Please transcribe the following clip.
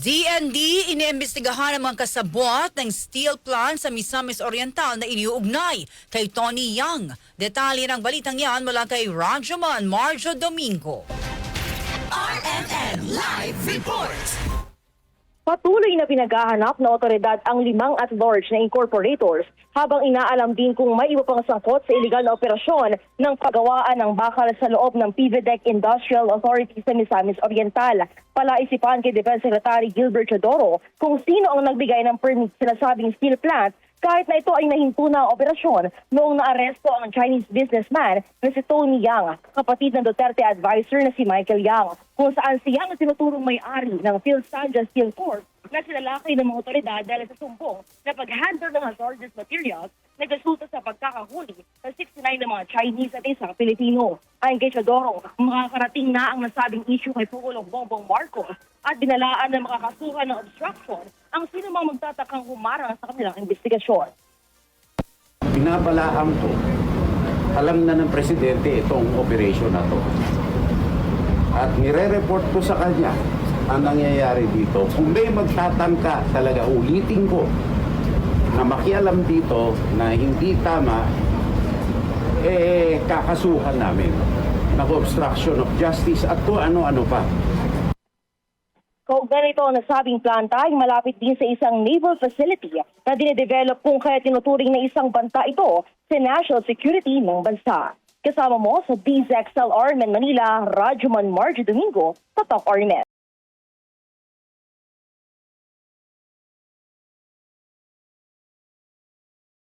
DND iniimbestigahan ang mga kasabwat ng steel plant sa Misamis Oriental na iniuugnay kay Tony Yang. Detalye ng balitang yan mula kay Rajaman Marjo Domingo. RMN Live Report! Patuloy na pinaghahanap ng otoridad ang 5 at-large na incorporators habang inaalam din kung may iba pang sangkot sa iligal na operasyon ng paggawaan ng bakal sa loob ng PVDEC Industrial Authority sa Misamis Oriental. Palaisipan kay Defense Secretary Gilbert Chodoro kung sino ang nagbigay ng permit sa sinasabing steel plant kahit na ito ay nahinto na ang operasyon noong naaresto ang Chinese businessman na si Tony Yang, kapatid ng Duterte advisor na si Michael Yang, kung saan si Yang tinuturong may-ari ng Philstanja Steel Corp na sinalakay ng mga otoridad dahil sa sumbong na pag-handle ng hazardous materials na resulta sa pagkakahuli ng 69 na mga Chinese at isang Pilipino. Ayon kay Chodoro, makakarating na ang nasabing issue kay Pangulong Bongbong Marcos at binalaan ng mga kasuhan ng obstruction ang sino mang magtatakang humarang sa kanilang investigasyon. Binabalaan ko, alam na ng Presidente itong operation na to. At nire-report ko sa kanya ang nangyayari dito. Kung may magtatangka, talaga ulitin ko na makialam dito na hindi tama, kakasuhan namin ng obstruction of justice at kung ano-ano pa. Kaugnay nito ang nasabing planta ay malapit din sa isang naval facility na dinedevelop kung kaya tinuturing na isang banta ito sa national security ng bansa. Kasama mo sa DZXL Armen Manila, Rajuman Marjo Domingo, Tatak Armen.